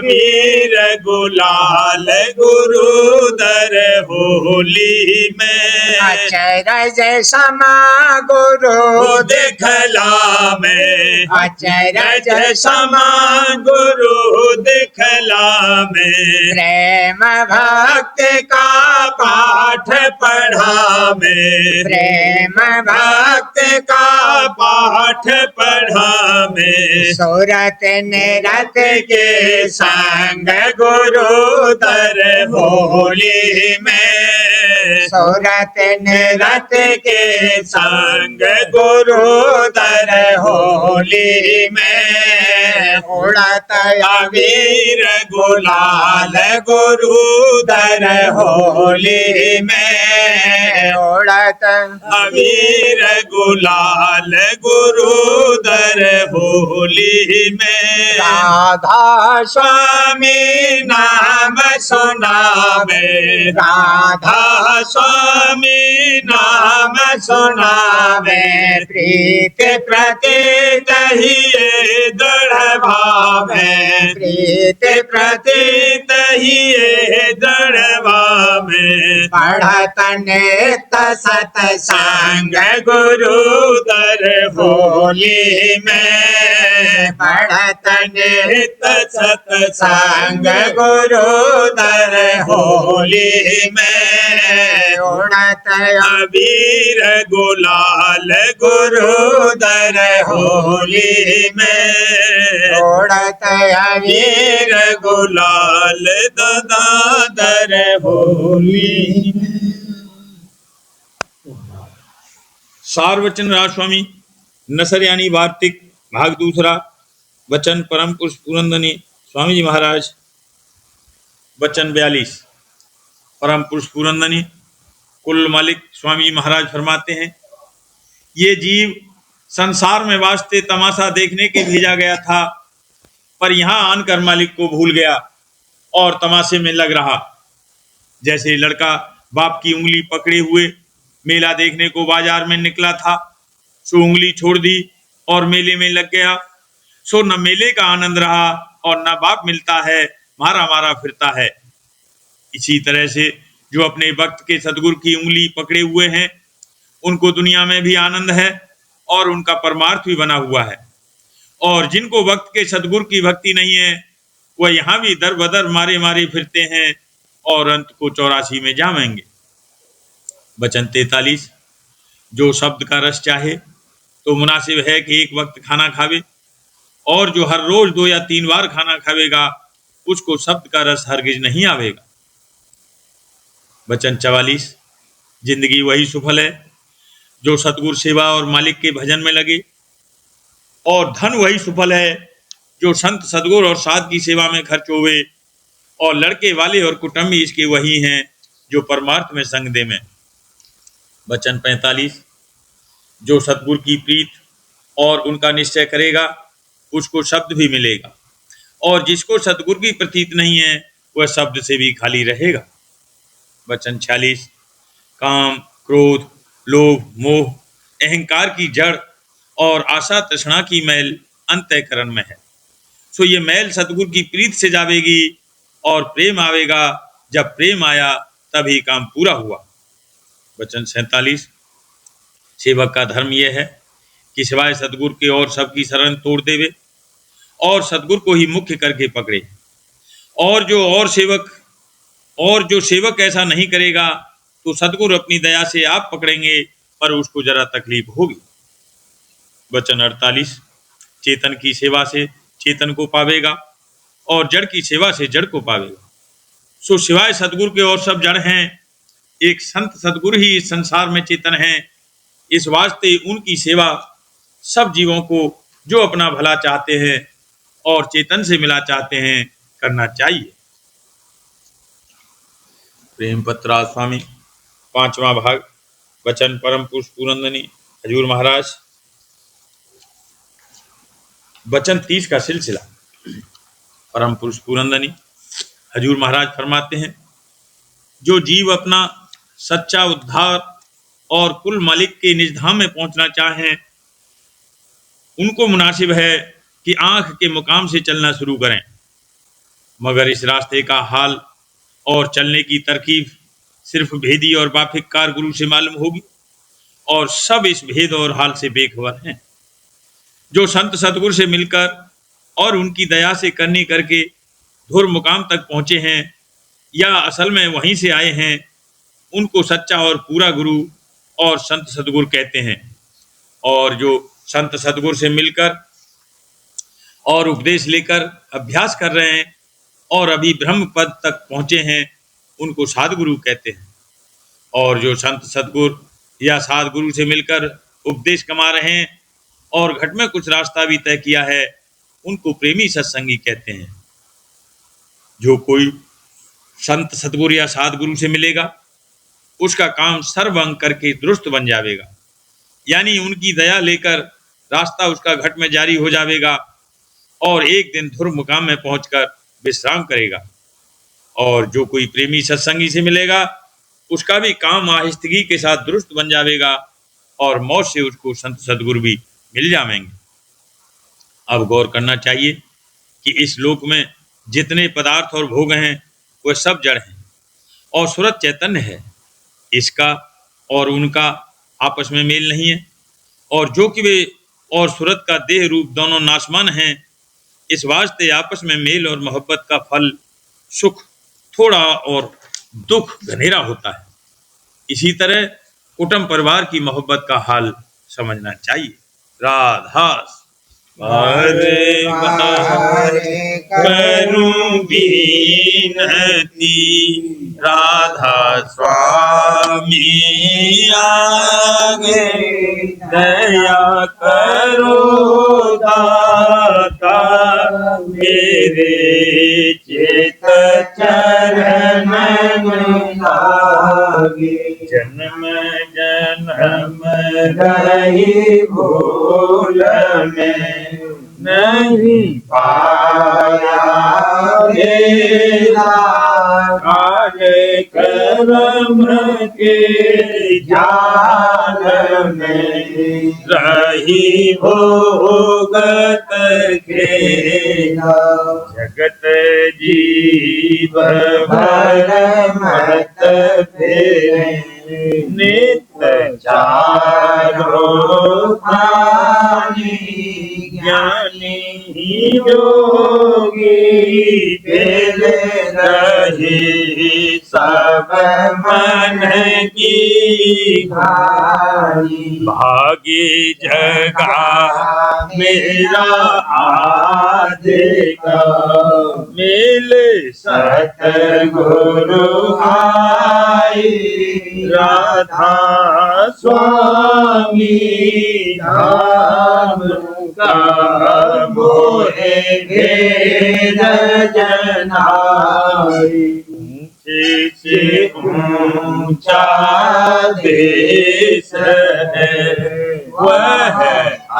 वीर गुलाल गुरु दर होली में अचरज समा गुरु दिखला में अचरज समा गुरु दिखला में प्रेम भक्ति का पाठ पढ़ा में प्रेम भक्ति भक्त का पाठ पढ़ा में सूरत निरत के संग गुरु दर होली में सूरत निरत के संग गुरु दर होली में उड़त अबीर गुलाल गुरु दर होली में उड़त अबीर गुलाल गुरु दर होली में राधा स्वामी नाम सुनावे राधा स्वामी नाम सुनावे प्रीत प्रतीत ही दृढ़ भावे प्रीत प्रतीत ही दृढ़ भावे पढ़त नित सतसंग गुरु दर होली में पढ़त नित सतसंग गुरु दर होली में उड़त अबीर गुलाल गुरु दर होली में उड़त अबीर गुलाल ददा दर होली में। सारवचन राजस्वामी नसर यानी वार्तिक भाग दूसरा। वचन परम पुरुष पुरंदनी स्वामी जी महाराज। वचन 42। परम पुरुष पुरंदनी कुल मालिक स्वामी जी महाराज फरमाते हैं, ये जीव संसार में वास्ते तमाशा देखने के भेजा गया था, पर यहाँ आनकर मालिक को भूल गया और तमाशे में लग रहा। जैसे लड़का बाप की उंगली पकड़े हुए मेला देखने को बाजार में निकला था, सो उंगली छोड़ दी और मेले में लग गया, सो न मेले का आनंद रहा और न बाप मिलता है, मारा मारा फिरता है। इसी तरह से जो अपने वक्त के सदगुरु की उंगली पकड़े हुए हैं, उनको दुनिया में भी आनंद है और उनका परमार्थ भी बना हुआ है, और जिनको वक्त के सदगुरु की भक्ति नहीं है, वह यहाँ भी दर बदर मारे मारे फिरते हैं और अंत को 84 में जामेंगे। वचन 43। जो शब्द का रस चाहे तो मुनासिब है कि एक वक्त खाना खावे, और जो हर रोज 2 या 3 बार खाना खावेगा, उसको शब्द का रस हरगिज नहीं आवेगा। वचन 44। जिंदगी वही सफल है जो सतगुरु सेवा और मालिक के भजन में लगे, और धन वही सफल है जो संत सदगुरु और साध की सेवा में खर्च होवे, और लड़के वाले और कुटुंबी इसके वही हैं जो परमार्थ में संग दे में। वचन 45। जो सतगुरु की प्रीत और उनका निश्चय करेगा, उसको शब्द भी मिलेगा, और जिसको सतगुरु की प्रतीत नहीं है, वह शब्द से भी खाली रहेगा। वचन 46। काम, क्रोध, लोभ, मोह, अहंकार की जड़ और आशा तृष्णा की मैल अंतःकरण में है, सो ये मैल सतगुरु की प्रीत से जावेगी और प्रेम आवेगा। जब प्रेम आया तभी काम पूरा हुआ। वचन 47। सेवक का धर्म यह है कि सिवाय सतगुरु के और सबकी शरण तोड़ देवे और सतगुरु को ही मुख्य करके पकड़े, और जो सेवक ऐसा नहीं करेगा तो सतगुरु अपनी दया से आप पकड़ेंगे, पर उसको जरा तकलीफ होगी। वचन 48। चेतन की सेवा से चेतन को पावेगा और जड़ की सेवा से जड़ को पावेगा। सो सिवाय सतगुरु के और सब जड़ हैं, एक संत सतगुरु ही इस संसार में चेतन हैं। इस वास्ते उनकी सेवा सब जीवों को जो अपना भला चाहते हैं और चेतन से मिला चाहते हैं करना चाहिए। प्रेम पत्रा स्वामी 5वां भाग। वचन परम पुरुष पुरंदनी हजूर महाराज। वचन 30 का सिलसिला। परम पुरुष पुरंदनी हजूर महाराज फरमाते हैं, जो जीव अपना सच्चा उद्धार और कुल मालिक के निज धाम में पहुंचना चाहें, उनको मुनासिब है कि आंख के मुकाम से चलना शुरू करें, मगर इस रास्ते का हाल और चलने की तरकीब सिर्फ भेदी और बाफिककार गुरु से मालूम होगी, और सब इस भेद और हाल से बेखबर हैं। जो संत सतगुरु से मिलकर और उनकी दया से करनी करके धुर मुकाम तक पहुंचे हैं या असल में वहीं से आए हैं, उनको सच्चा और पूरा गुरु और संत सतगुरु कहते हैं। और जो संत सतगुरु से मिलकर और उपदेश लेकर अभ्यास कर रहे हैं और अभी ब्रह्म पद तक पहुंचे हैं, उनको साधगुरु कहते हैं। और जो संत सतगुरु या साधगुरु से मिलकर उपदेश कमा रहे हैं और घट में कुछ रास्ता भी तय किया है, उनको प्रेमी सत्संगी कहते हैं। जो कोई संत सतगुरु या साधगुरु से मिलेगा, उसका काम सर्व अंग करके दुरुस्त बन जाएगा, यानी उनकी दया लेकर रास्ता उसका घट में जारी हो जाएगा और एक दिन धुर मुकाम में पहुंचकर विश्राम करेगा। और जो कोई प्रेमी सत्संगी से मिलेगा, उसका भी काम आहिस्तगी के साथ दुरुस्त बन जाएगा और मौत से उसको संत सतगुरु भी मिल जाएंगे। अब गौर करना चाहिए कि इस लोक में जितने पदार्थ और भोग हैं, वह सब जड़ हैं और सूरत चैतन्य है। इसका और उनका आपस में मेल नहीं है, और जो कि वे और सूरत का देह रूप दोनों नाशमान हैं, इस वास्ते आपस में मेल और मोहब्बत का फल सुख थोड़ा और दुख घनेरा होता है। इसी तरह कुटुंब परिवार की मोहब्बत का हाल समझना चाहिए। राधा करूं बीनती, राधा स्वामी आगे दया करो दाता, मेरे चित चरण लागे, जन्म जन्म रही भूल में नहीं पाया मेरा, काले कर्म के जाल में रही भोगत खेला, जगत जीव भर मत फेरे, नित्य चारों प्राणी, ज्ञानी योगी दिल रहे सब मन की भाई, भागी जगा मेरा आज का, मिले सतगुरु आई, राधा स्वामी धाम का मोहे घेर जनाई, ऊंचे से ऊंचा देश है, वह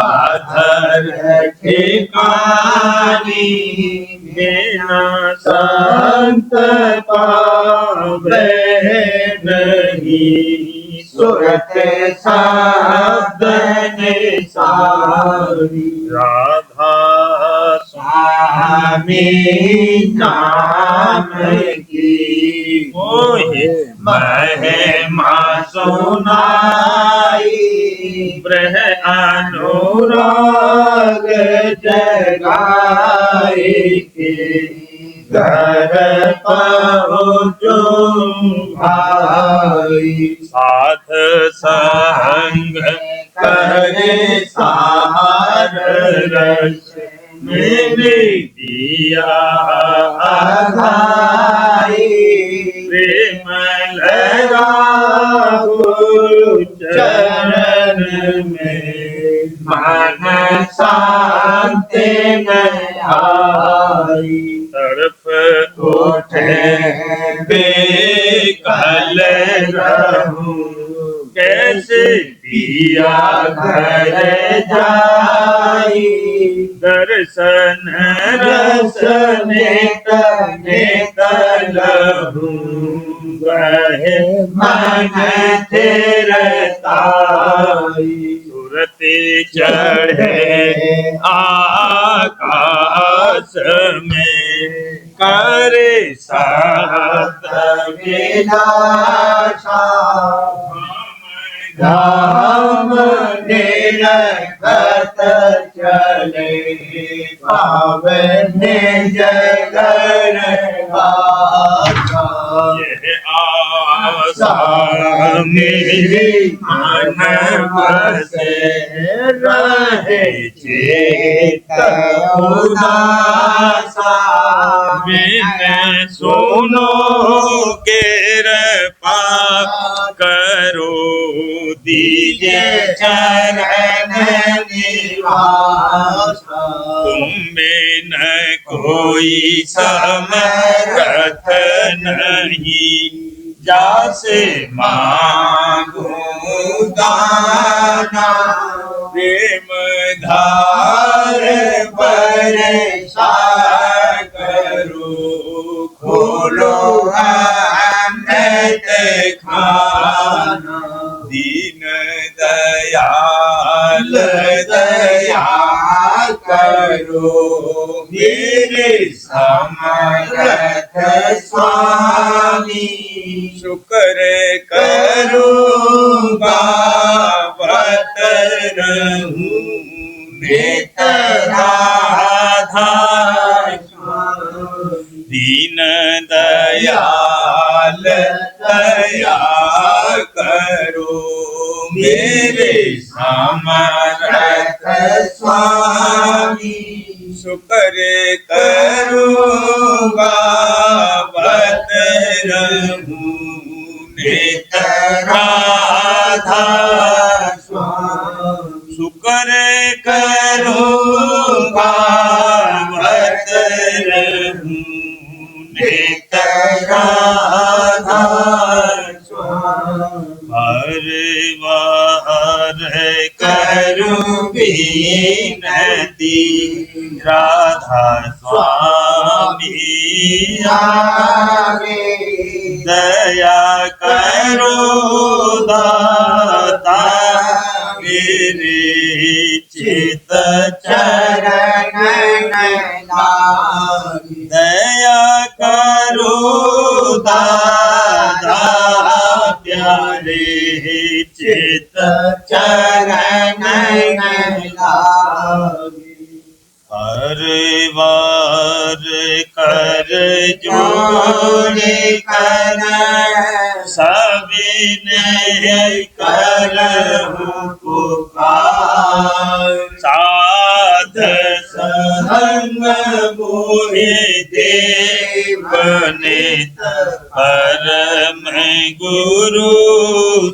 आधर ठिकानी, बिना संत पावे नहीं, सुरत शब्द निसारी, राधा स्वामी नाम की मोहे महिमा सुनाई, ब्रह अनुराग जगाई के, घर पहुँचो भाई, साथ संग करे सार रस, मैंने दिया आधाई, प्रेम लगा गुरु चरण में, मन शांति में आई, तरफ उठे बेकल रहूं, कैसे दिया घर जाई, दर्शन रसन निकलूं, वह मन तेरे ताई, सुरते चढ़े आकाश में, करे सत विनाशा धाम निरखत चले पावन जगन गाथा ये आशा मेरी मन बसे रहे चेत उदासा मैंने सुनो कृपा करो दीजिए चरण निवास तुम में न कोई समर्थ नहीं जासे मांगू दाना प्रेम धार बरसा करो खोलो अमृत खाना दीन दयाल दया करो मेरे समर्थ स्वामी शुक्र करूँगा व्रत रहूं नित राधा दीन दयाल दया करो मेरे समर्थ स्वामी शुक्र करूँगा व्रत रहूं नित राधा स्वामी शुक्र करूँगा व्रत रहूं नित राधा स्वामी बार बार करूं विनती राधा स्वामी आगे दया करो दाता मेरे चित चरण लागे दया करो दादा प्यारे चित चरण लागे हर बार कर जोड़े कर सविनय कर पुकार साध संग मोहे देवनित परम गुरु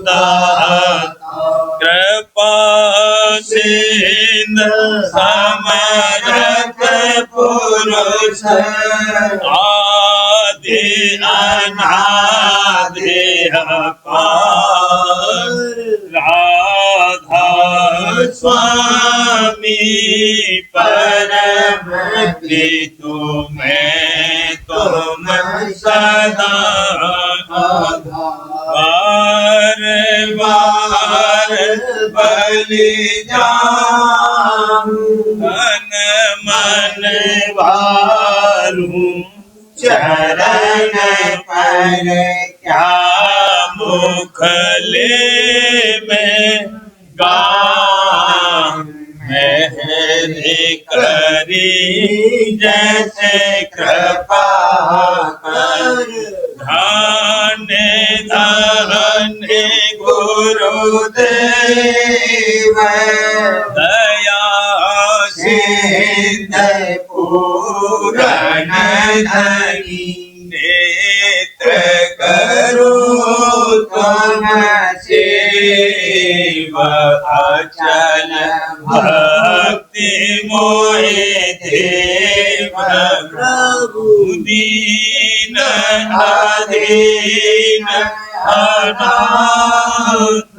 दाता कृपा सिंध समरथ पुरुष आदि अनादि अपार राधा स्वामी परम प्रीतु में तुम सदा बार बार बलि जाऊं तन मन वारूं चरण पर क्या मुखले में गान मेहरी करी जैसे कृपा कर धान्य धान्य गुरुदेव दया सिंध पूरण धनी नेत्र करो तुम सेवा अचल भक्ति मोहे देव प्रभु दीन अधीन अनाथ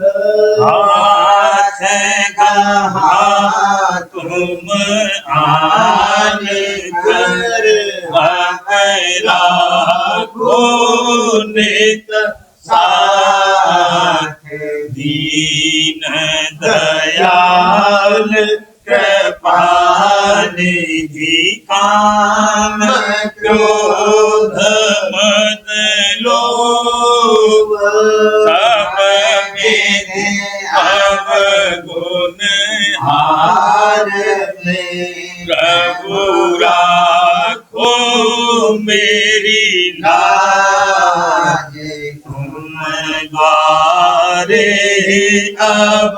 हाथ गहा तुम आन कर अकरा को नित साथ दीन दयाल कृपा निधि काम क्रोध मद लोभ सब मेरे अवगुण हार प्रभु राखो मेरी लाज तुम द्वारे अब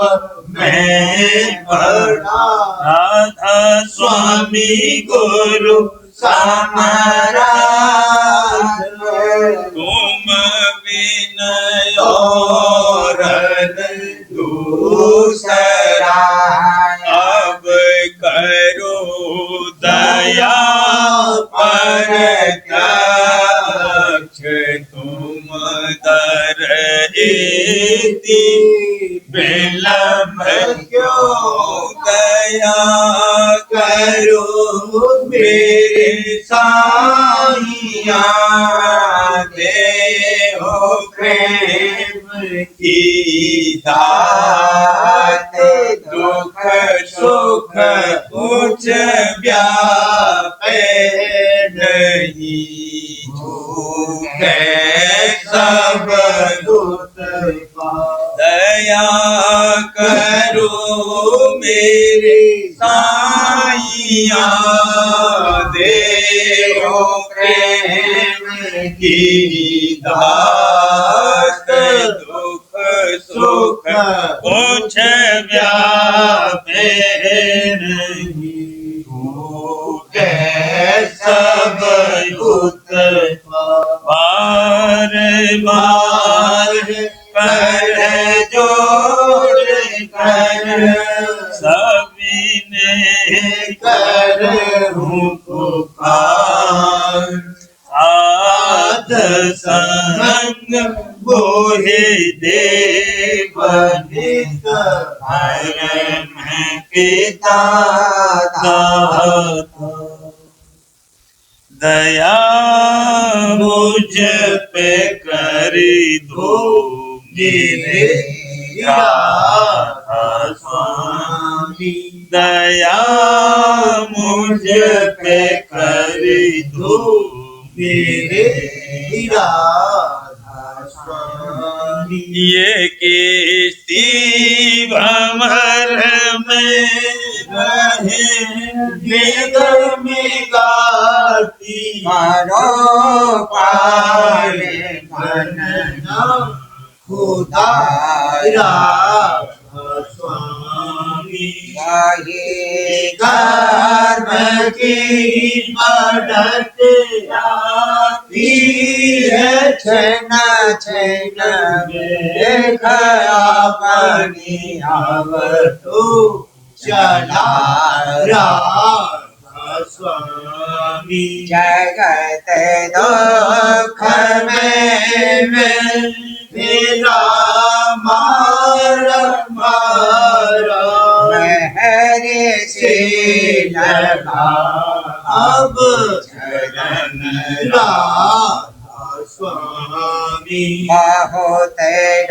मैं पड़ा राधा स्वामी गुरु समराज तुम विनय और दूसरा अब करो दया पर कक्ष तुम दर एति विलंब क्यों दया करो मेरे साईया देहो प्रेम की दात दुख सुख कुछ व्यापे नहीं झूठे सब दूत दया करो मेरे साईया देहो प्रेम की दात दुख सुख कुछ व्यापे नहीं झूठे सब दूत बार बार कर जोड़ कर सभी कर पुकार साध संग बोहे देव नित हरम पिता दाता दया मुझ पे कर दो मेरे राधा स्वामी दया मुझ पे कर दो मेरे राधा स्वामी ये किसी भंवर में रहे निगर में गाती मारो पारे मन खुदा राधा स्वामी गाये कर्म की बढ़त आती है छन छन देख अपनी आवतु चला राधा स्वामी जगत दुख में मेरा मारा हरे से लगा अब चरण राधा स्वामी बहुत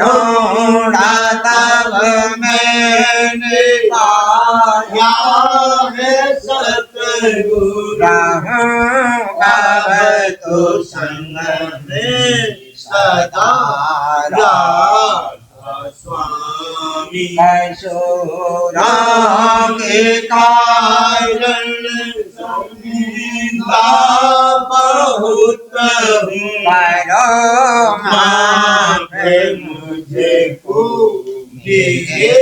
ढूंढा तब मैंने पाया है सतगुरु रहूंगा तो संग में सदा राधा स्वामी कसुराम के कारण संगीता बहुत हूँ करो माफ मुझे को दिए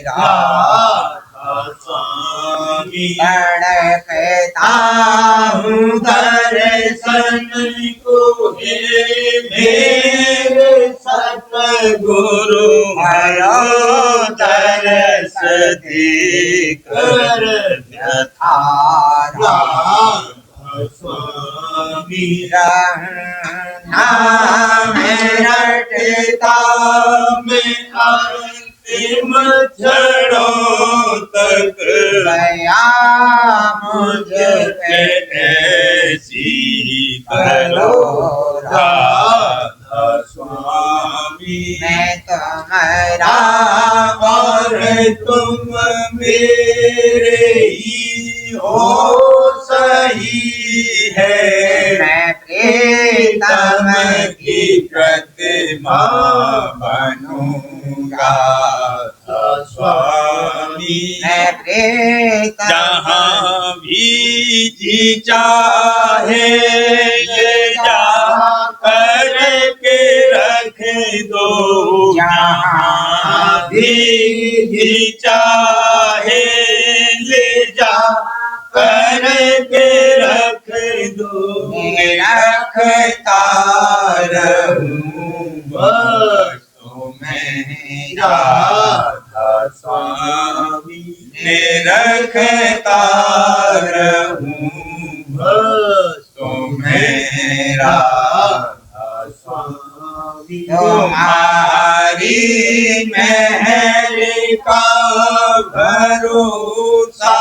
राधा स्वामी तड़पता हूँ दर्शन को हे मेरे सतगुरु भयो तरस देकर व्यथा राधा स्वामी नाम रटता में अंतिम क्षणों तक दया मुझ पे ऐसी करो राधा स्वामी मैं तुम्हारा और तुम मेरे ही हो सही है मैं प्रेम प्रीतम की प्रतिमा बनूंगा स्वामी। मैं प्रीतम जहाँ भी जी चाहे ले जा कर के रख दो, जहाँ भी जी चाहे ले जा कर के रख दो। मैं रखता रहूं बस तो मेरा राधा स्वामी। मैं रखता रहूं बस तो मेरा राधा स्वामी। तुम्हारी महर का भरोसा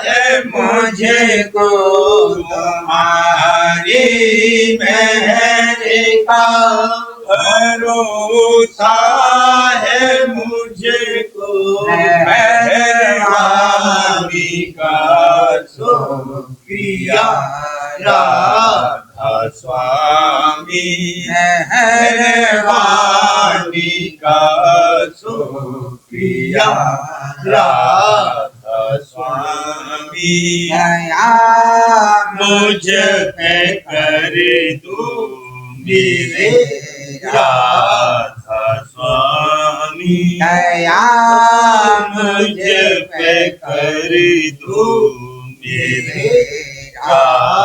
है मुझे को, तुम्हारी महर का भरोसा है मुझे को। मेहरबानी का शुक्रिया राधा स्वामी। मेहरबानी का शुक्रिया राधा स्वामी। दया मुझ पे कर दो मेरे राधा स्वामी। दया मुझ पे कर दो मेरे राधा